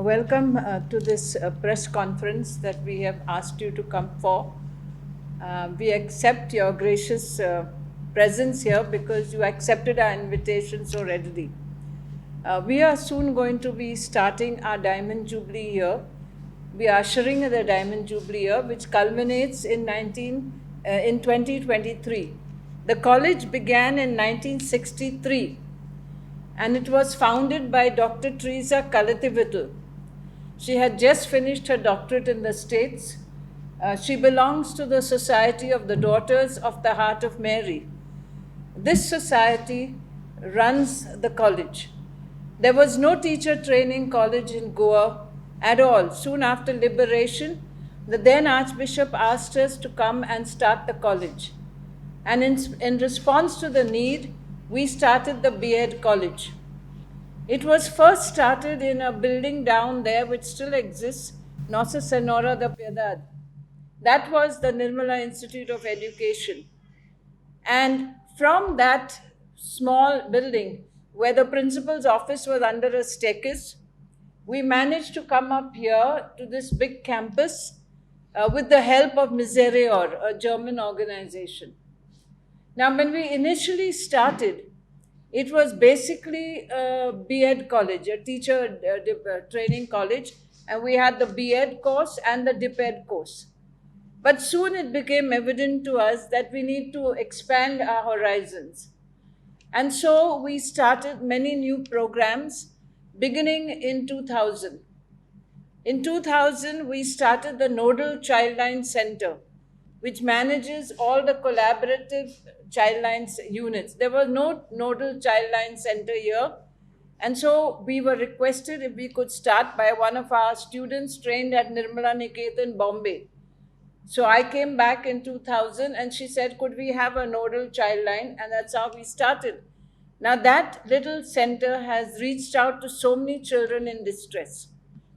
Welcome to this press conference that we have asked you to come for. We accept your gracious presence here because you accepted our invitation so readily. We are soon going to be starting our Diamond Jubilee year. We are ushering the Diamond Jubilee year, which culminates in 2023. The college began in 1963, and it was founded by Dr. Teresa Kalativital. She had just finished her doctorate in the States. She belongs to the Society of the Daughters of the Heart of Mary. This society runs the college. There was no teacher training college in Goa at all. Soon after liberation, the then Archbishop asked us to come and start the college. And in response to the need, we started the B.Ed college. It was first started in a building down there which still exists, Nossa Senhora da Piedade. That was the Nirmala Institute of Education. And from that small building, where the principal's office was under a staircase, we managed to come up here to this big campus with the help of Miserior, a German organization. Now, when we initially started, it was basically a B.Ed college, a teacher training college, and we had the B.Ed course and the DipEd course. But soon it became evident to us that we need to expand our horizons. And so we started many new programs beginning in 2000. In 2000, we started the Nodal Childline Center, which manages all the collaborative childline units. There was no nodal childline center here. And so we were requested if we could start by one of our students trained at Nirmala Niketan, Bombay. So I came back in 2000 and she said, could we have a nodal childline? And that's how we started. Now that little center has reached out to so many children in distress.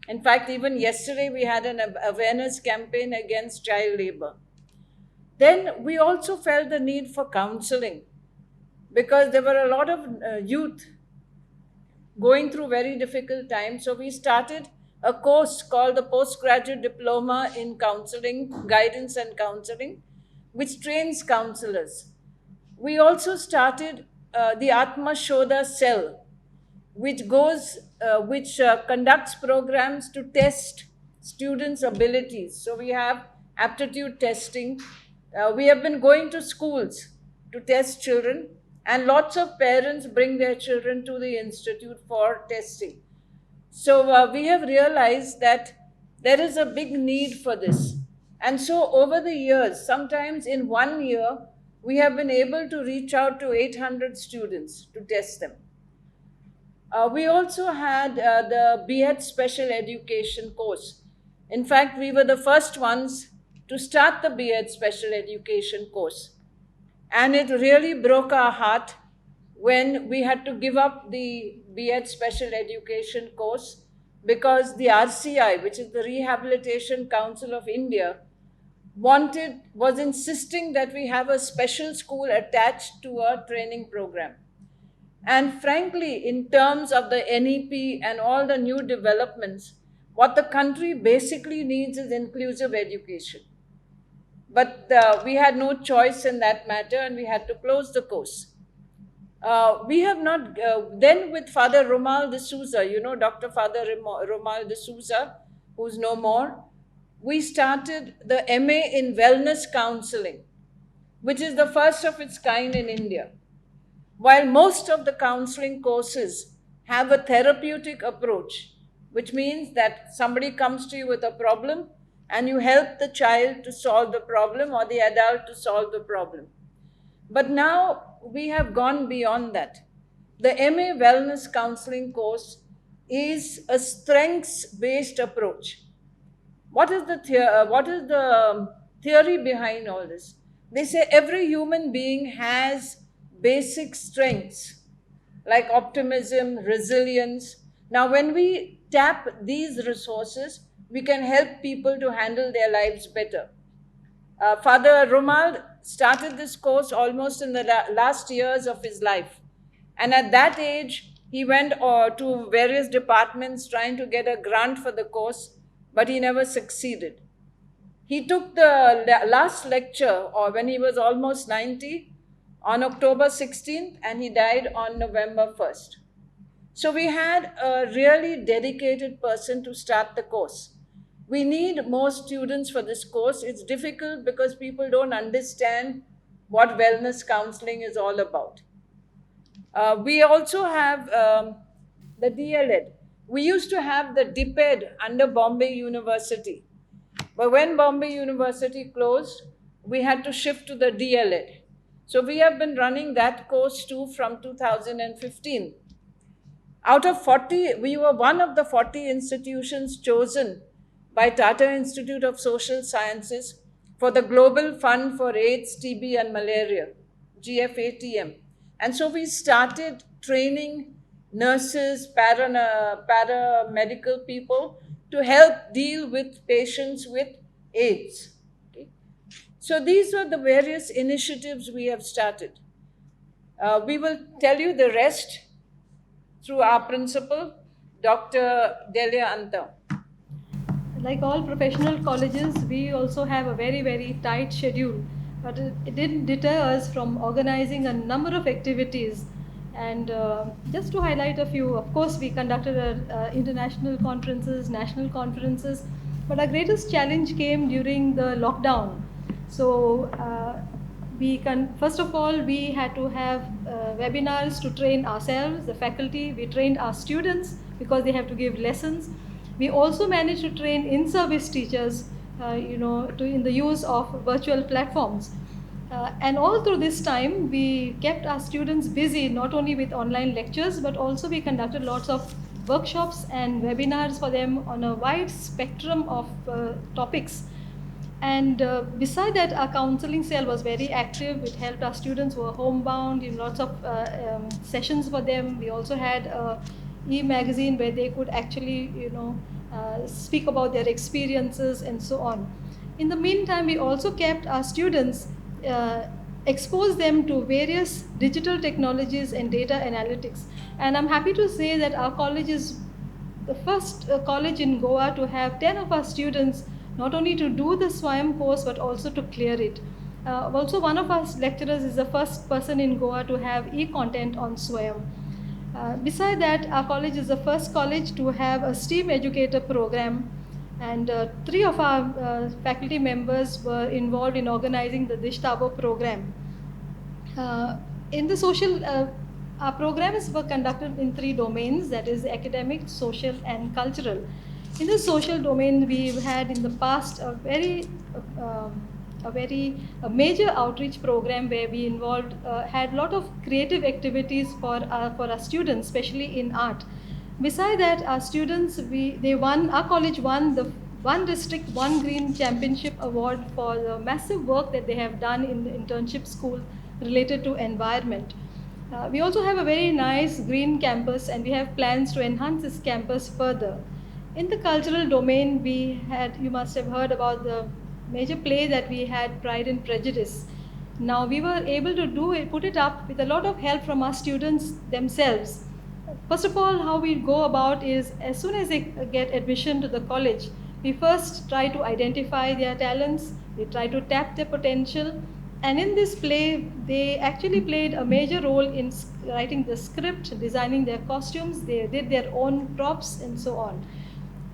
In fact, even yesterday we had an awareness campaign against child labor. Then we also felt the need for counseling because there were a lot of youth going through very difficult times. So we started a course called the Postgraduate Diploma in Counseling, Guidance and Counseling, which trains counselors. We also started the Atma Shodha Cell, which conducts programs to test students' abilities. So we have aptitude testing. We have been going to schools to test children, and lots of parents bring their children to the institute for testing. So we have realized that there is a big need for this. And so over the years, sometimes in 1 year, we have been able to reach out to 800 students to test them. We also had the B.Ed Special Education course. In fact, we were the first ones to start the B.Ed Special Education course. And it really broke our heart when we had to give up the B.Ed Special Education course because the RCI, which is the Rehabilitation Council of India, was insisting that we have a special school attached to a training program. And frankly, in terms of the NEP and all the new developments, what the country basically needs is inclusive education. But we had no choice in that matter and we had to close the course. We have not, then with Father Romal de Souza, Dr. Father Romal de Souza, who's no more, we started the MA in Wellness Counseling, which is the first of its kind in India. While most of the counseling courses have a therapeutic approach, which means that somebody comes to you with a problem and you help the child to solve the problem or the adult to solve the problem. But now we have gone beyond that. The MA Wellness Counseling course is a strengths-based approach. What is the theory behind all this? They say every human being has basic strengths like optimism, resilience. Now, when we tap these resources, we can help people to handle their lives better. Father Romal started this course almost in the last years of his life. And at that age, He went to various departments trying to get a grant for the course, but he never succeeded. He took the last lecture, or when he was almost 90, on October 16th, and he died on November 1st. So we had a really dedicated person to start the course. We need more students for this course. It's difficult because people don't understand what wellness counseling is all about. We also have the DLED. We used to have the DIPED under Bombay University. But when Bombay University closed, we had to shift to the DLED. So we have been running that course too from 2015. Out of 40, we were one of the 40 institutions chosen by Tata Institute of Social Sciences for the Global Fund for AIDS, TB, and Malaria, GFATM. And so we started training nurses, paramedical people to help deal with patients with AIDS. Okay? So these were the various initiatives we have started. We will tell you the rest through our principal, Dr. Delia Anta. Like all professional colleges, we also have a very, very tight schedule, but it didn't deter us from organizing a number of activities. And just to highlight a few, of course, we conducted international conferences, national conferences, but our greatest challenge came during the lockdown. So first of all, we had to have webinars to train ourselves, the faculty. We trained our students because they have to give lessons. We also managed to train in-service teachers, in the use of virtual platforms. And all through this time, we kept our students busy, not only with online lectures, but also we conducted lots of workshops and webinars for them on a wide spectrum of topics. And beside that, our counseling cell was very active. It helped our students who were homebound in lots of sessions for them. We also had e-magazine where they could actually, speak about their experiences and so on. In the meantime, we also kept our students, expose them to various digital technologies and data analytics. And I'm happy to say that our college is the first college in Goa to have 10 of our students not only to do the SWAYAM course but also to clear it. Also, one of our lecturers is the first person in Goa to have e-content on SWAYAM. Beside that, our college is the first college to have a STEAM educator program, and 3 of our faculty members were involved in organizing the Dish Tabo program. In the social, our programs were conducted in 3 domains, that is academic, social, and cultural. In the social domain, we've had in the past a major outreach program where we had a lot of creative activities for our students, especially in art. Beside that, our students, our college won the One District, One Green Championship Award for the massive work that they have done in the internship school related to environment. We also have a very nice green campus, and we have plans to enhance this campus further. In the cultural domain, you must have heard about the major play that we had, Pride and Prejudice. Now we were able to put it up with a lot of help from our students themselves. First of all, how we go about is, as soon as they get admission to the college, we first try to identify their talents, we try to tap their potential, and in this play, they actually played a major role in writing the script, designing their costumes, they did their own props, and so on.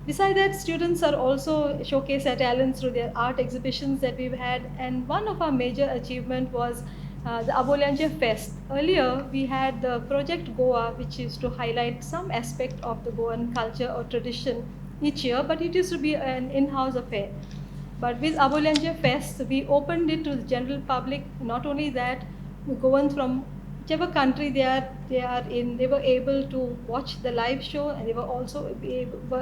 Besides that, students are also showcase their talents through their art exhibitions that we've had, and one of our major achievement was the Abolyanche Fest. Earlier, we had the Project Goa, which is to highlight some aspect of the Goan culture or tradition each year, but it used to be an in-house affair. But with Abolyanche Fest, we opened it to the general public. Not only that, Goans from whichever country they are in, they were able to watch the live show, and they were also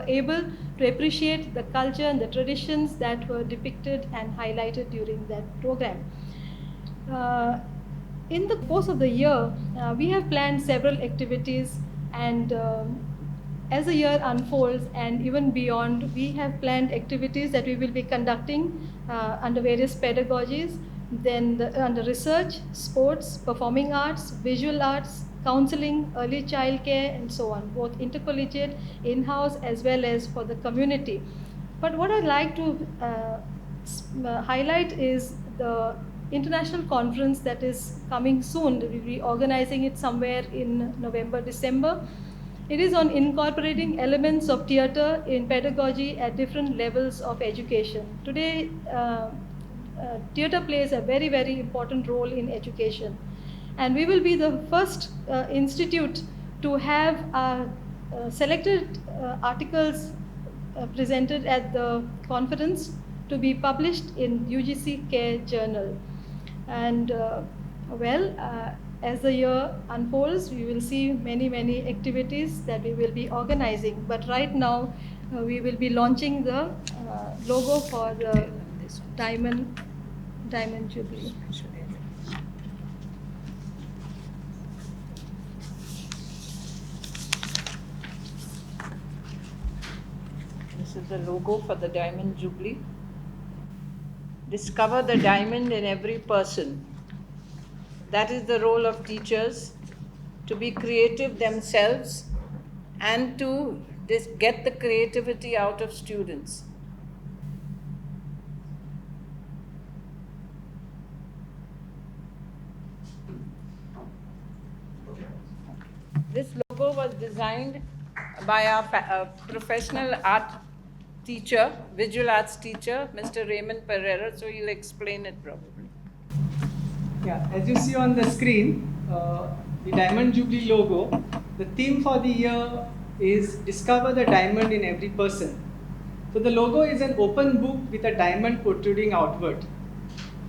able to appreciate the culture and the traditions that were depicted and highlighted during that program. In the course of the year, we have planned several activities, and as the year unfolds and even beyond, we have planned activities that we will be conducting under various pedagogies, then under research, sports, performing arts, visual arts, counseling, early child care, and so on, both intercollegiate, in-house, as well as for the community. But what I'd like to highlight is the international conference that is coming soon. We'll be organizing it somewhere in November, December. It is on incorporating elements of theatre in pedagogy at different levels of education. Today, theatre plays a very, very important role in education. And we will be the first institute to have selected articles presented at the conference to be published in UGC Care Journal. And as the year unfolds, we will see many, many activities that we will be organizing. But right now, we will be launching the logo for the Diamond Jubilee. This is the logo for the Diamond Jubilee. Discover the diamond in every person. That is the role of teachers, to be creative themselves and to get the creativity out of students. This logo was designed by our professional art teacher, visual arts teacher, Mr. Raymond Pereira, so he'll explain it probably. Yeah, as you see on the screen, the Diamond Jubilee logo, the theme for the year is Discover the Diamond in Every Person. So the logo is an open book with a diamond protruding outward.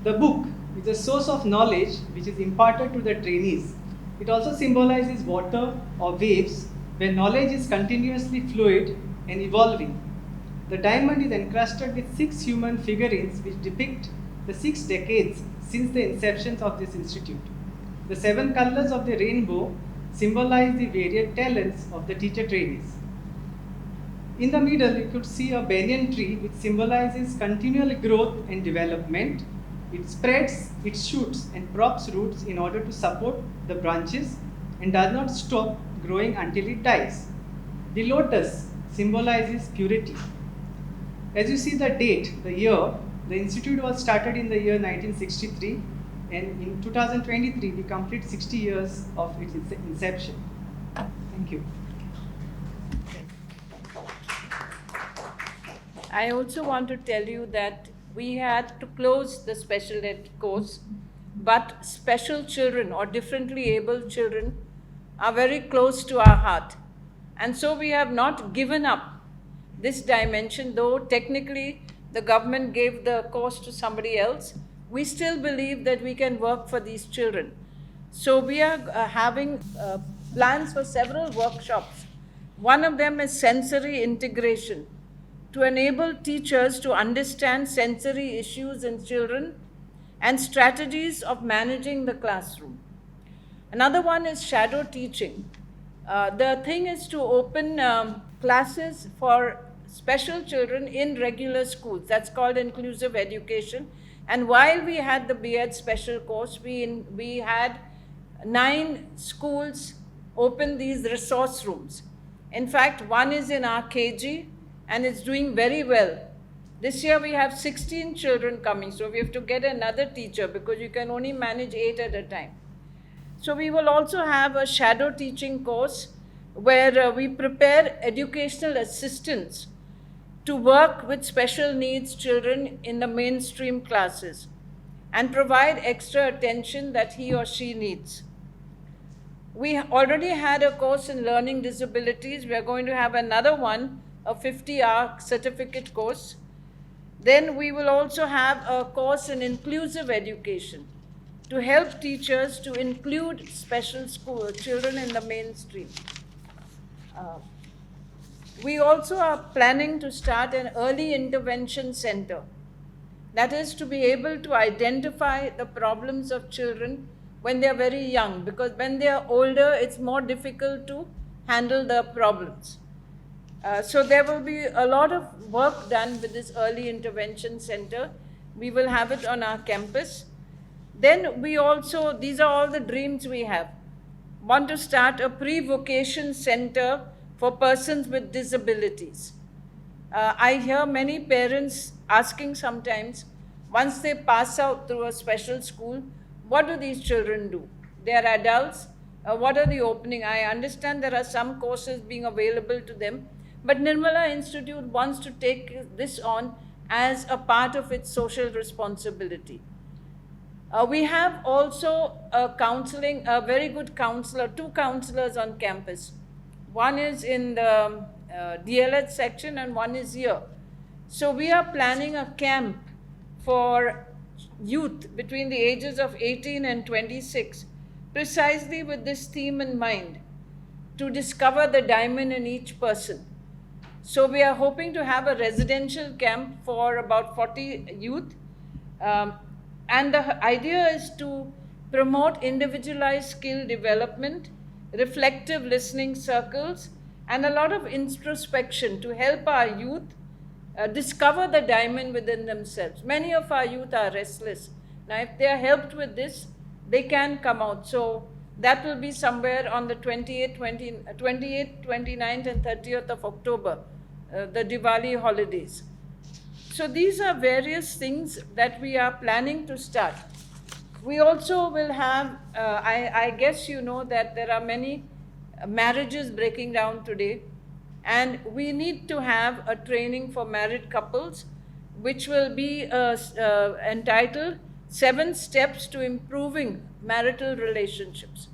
The book is a source of knowledge which is imparted to the trainees. It also symbolizes water or waves where knowledge is continuously fluid and evolving. The diamond is encrusted with 6 human figurines which depict the 6 decades since the inception of this institute. The 7 colors of the rainbow symbolize the varied talents of the teacher trainees. In the middle, you could see a banyan tree which symbolizes continual growth and development. It spreads its shoots and props roots in order to support the branches and does not stop growing until it dies. The lotus symbolizes purity. As you see the date, the year, the institute was started in the year 1963, and in 2023 we complete 60 years of its inception. Thank you. I also want to tell you that we had to close the special ed course, but special children or differently abled children are very close to our heart. And so we have not given up this dimension, though technically the government gave the course to somebody else. We still believe that we can work for these children. So we are having plans for several workshops. One of them is sensory integration, to enable teachers to understand sensory issues in children and strategies of managing the classroom. Another one is shadow teaching. The thing is to open classes for special children in regular schools. That's called inclusive education. And while we had the B.Ed special course, we had 9 schools open these resource rooms. In fact, one is in our KG and it's doing very well. This year we have 16 children coming, so we have to get another teacher because you can only manage 8 at a time. So we will also have a shadow teaching course where we prepare educational assistants to work with special needs children in the mainstream classes and provide extra attention that he or she needs. We already had a course in learning disabilities. We are going to have another one, a 50-hour certificate course. Then we will also have a course in inclusive education to help teachers to include special school children in the mainstream. We also are planning to start an early intervention center. That is to be able to identify the problems of children when they are very young, because when they are older, it's more difficult to handle the problems. So there will be a lot of work done with this early intervention center. We will have it on our campus. Then we also, these are all the dreams we have. want to start a pre-vocation center for persons with disabilities. I hear many parents asking sometimes, once they pass out through a special school, what do these children do? They are adults. What are the opening? I understand there are some courses being available to them, but Nirmala Institute wants to take this on as a part of its social responsibility. We have also a very good counselor, 2 counselors on campus. One is in the DLH section and one is here. So we are planning a camp for youth between the ages of 18 and 26, precisely with this theme in mind, to discover the diamond in each person. So we are hoping to have a residential camp for about 40 youth. And the idea is to promote individualized skill development, reflective listening circles, and a lot of introspection to help our youth discover the diamond within themselves. Many of our youth are restless. Now, if they are helped with this, they can come out. So that will be somewhere on the 28th, 29th, and 30th of October, the Diwali holidays. So these are various things that we are planning to start. We also will have, I guess you know that there are many marriages breaking down today, and we need to have a training for married couples, which will be entitled 7 Steps to Improving Marital Relationships.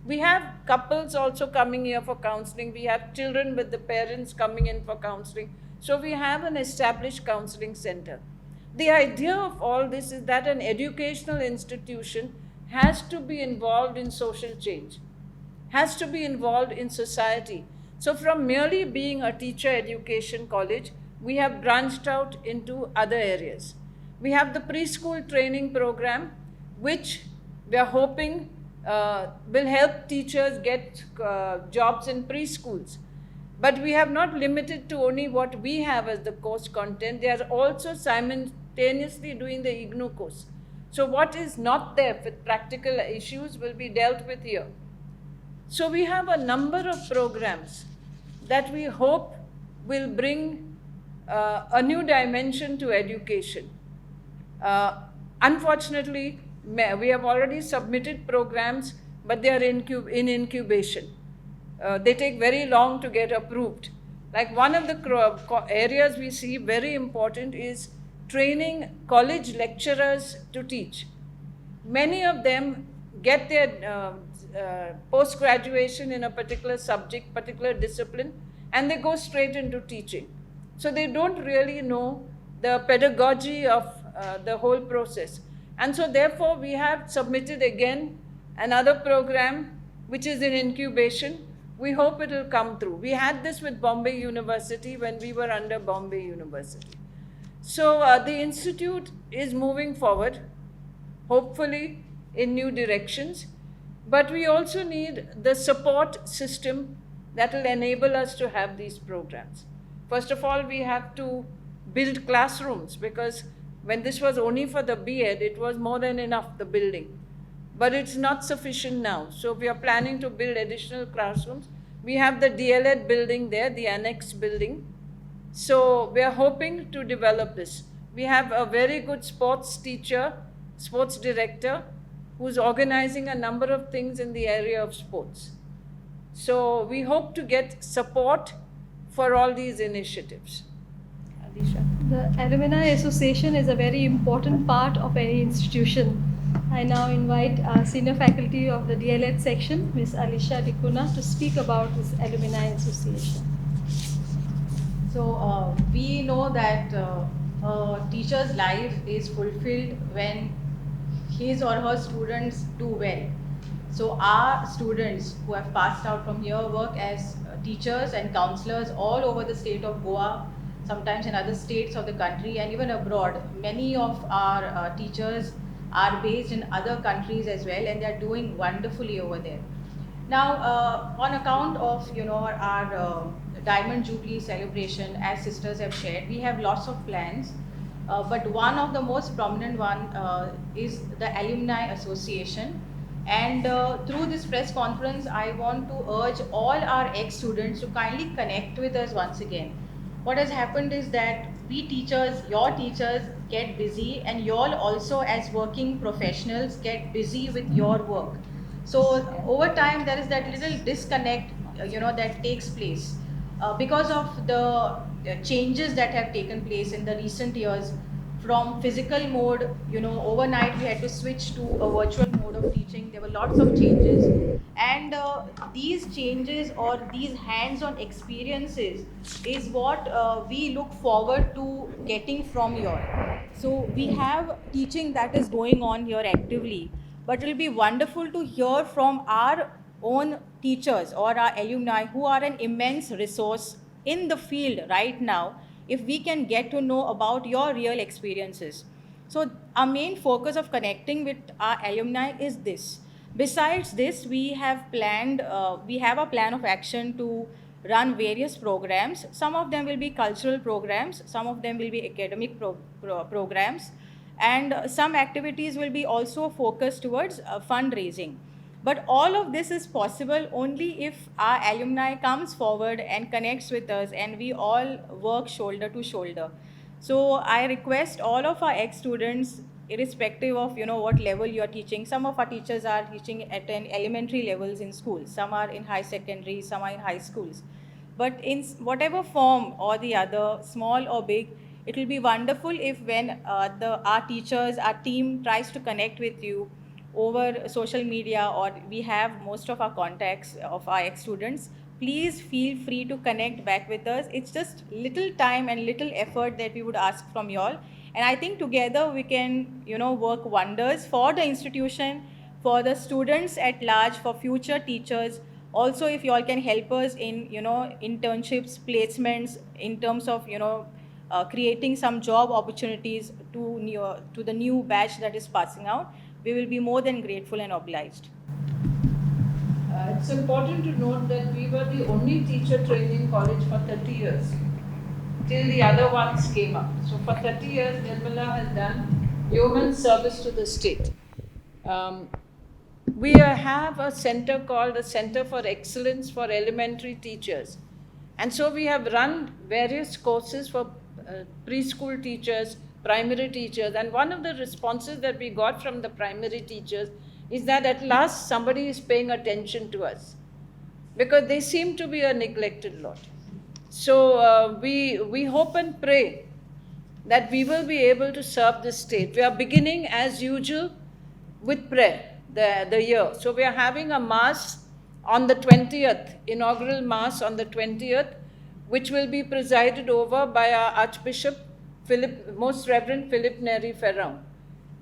We have couples also coming here for counseling. We have children with the parents coming in for counseling. So we have an established counseling center. The idea of all this is that an educational institution has to be involved in social change, has to be involved in society. So from merely being a teacher education college, we have branched out into other areas. We have the preschool training program, which we are hoping will help teachers get jobs in preschools. But we have not limited to only what we have as the course content. They are also simultaneously doing the IGNOU course. So what is not there with practical issues will be dealt with here. So we have a number of programs that we hope will bring a new dimension to education. Unfortunately, we have already submitted programs, but they are in incubation. They take very long to get approved. Like one of the areas we see very important is training college lecturers to teach. Many of them get their post-graduation in a particular subject, particular discipline, and they go straight into teaching. So they don't really know the pedagogy of the whole process. And so therefore we have submitted again another program which is in incubation. We hope it will come through. We had this with Bombay University when we were under Bombay University. So the institute is moving forward, hopefully in new directions, but we also need the support system that will enable us to have these programs. First of all, we have to build classrooms, because when this was only for the B.Ed, it was more than enough, the building. But it's not sufficient now. So we are planning to build additional classrooms. We have the DLED building there, the annex building. So we are hoping to develop this. We have a very good sports teacher, sports director, who's organizing a number of things in the area of sports. So we hope to get support for all these initiatives. Alisha. The Alumni Association is a very important part of any institution. I now invite our senior faculty of the DLED section, Ms. Alisha Dikuna, to speak about this Alumni Association. So we know that a teacher's life is fulfilled when his or her students do well. So our students who have passed out from here work as teachers and counselors all over the state of Goa, sometimes in other states of the country and even abroad. Many of our teachers are based in other countries as well, and they are doing wonderfully over there. Now, on account of our Diamond Jubilee celebration, as sisters have shared, we have lots of plans, but one of the most prominent one is the Alumni Association, And through this press conference, I want to urge all our ex-students to kindly connect with us once again. What has happened is that we teachers, your teachers get busy, and you all also as working professionals get busy with your work. So over time, there is that little disconnect, that takes place because of the changes that have taken place in the recent years. From physical mode, overnight we had to switch to a virtual mode of teaching. There were lots of changes, and these changes or these hands-on experiences is what we look forward to getting from you. So we have teaching that is going on here actively, but it will be wonderful to hear from our own teachers or our alumni who are an immense resource in the field right now, if we can get to know about your real experiences. So our main focus of connecting with our alumni is this. Besides this, we have a plan of action to run various programs. Some of them will be cultural programs, some of them will be academic programs, and some activities will be also focused towards fundraising. But all of this is possible only if our alumni comes forward and connects with us and we all work shoulder to shoulder. So I request all of our ex-students, irrespective of what level you are teaching. Some of our teachers are teaching at an elementary levels in schools, some are in high secondary, some are in high schools. But in whatever form or the other, small or big, it will be wonderful if when our teachers, our team tries to connect with you over social media, or we have most of our contacts of our ex-students, please feel free to connect back with us. It's just little time and little effort that we would ask from you all. And I think together we can, work wonders for the institution, for the students at large, for future teachers. Also, if you all can help us in, internships, placements, in terms of, creating some job opportunities to the new batch that is passing out, we will be more than grateful and obliged. It's important to note that we were the only teacher training college for 30 years, till the other ones came up. So for 30 years, Nirmala has done yeoman's service to the state. We have a center called the Center for Excellence for Elementary Teachers. And so we have run various courses for preschool teachers, primary teachers, and one of the responses that we got from the primary teachers is that at last somebody is paying attention to us, because they seem to be a neglected lot. So we hope and pray that we will be able to serve the state. We are beginning as usual with prayer, the year. So we are having a mass on the 20th, inaugural mass on the 20th, which will be presided over by our Archbishop, Most Reverend Philip Neri Ferrand.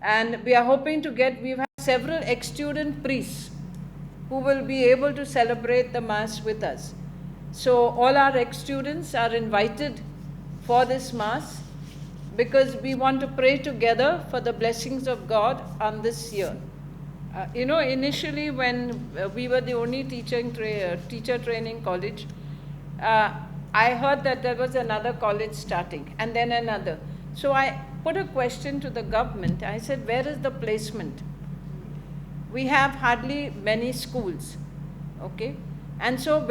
And we are hoping to we've had several ex-student priests who will be able to celebrate the Mass with us. So all our ex-students are invited for this Mass, because we want to pray together for the blessings of God on this year. Initially when we were the only teacher training college, I heard that there was another college starting, and then another. So I put a question to the government. I said, where is the placement? We have hardly many schools, okay? And so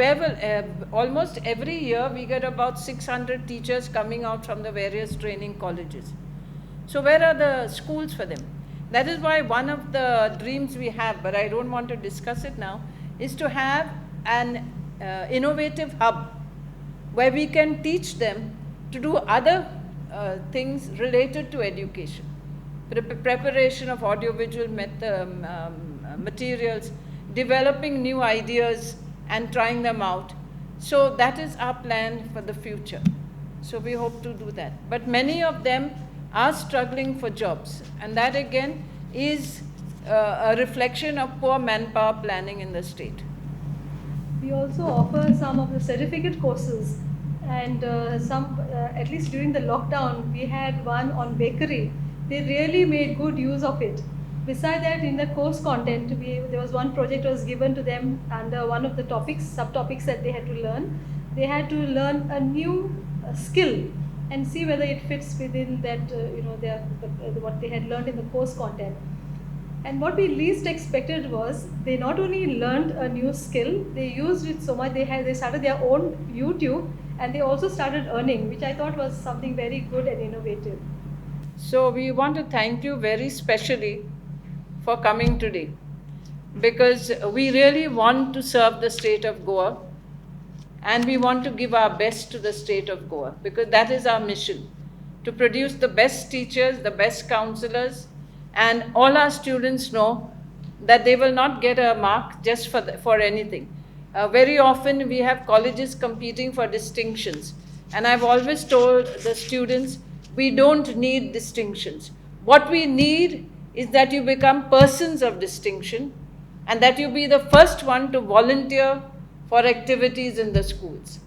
almost every year we get about 600 teachers coming out from the various training colleges. So where are the schools for them? That is why one of the dreams we have, but I don't want to discuss it now, is to have an innovative hub where we can teach them to do other things related to education. Preparation of audiovisual materials, developing new ideas and trying them out. So that is our plan for the future. So we hope to do that. But many of them are struggling for jobs, and that again is a reflection of poor manpower planning in the state. We also offer some of the certificate courses, and at least during the lockdown, we had one on bakery. They really made good use of it. Besides that, in the course content, there was one project was given to them under one of the subtopics that they had to learn. They had to learn a new skill and see whether it fits within that, what they had learned in the course content. And what we least expected was they not only learned a new skill, they used it so much. They started their own YouTube, and they also started earning, which I thought was something very good and innovative. So we want to thank you very specially for coming today, because we really want to serve the state of Goa, and we want to give our best to the state of Goa, because that is our mission, to produce the best teachers, the best counselors, and all our students know that they will not get a mark just for anything. Very often we have colleges competing for distinctions, and I've always told the students, we don't need distinctions. What we need is that you become persons of distinction, and that you be the first one to volunteer for activities in the schools.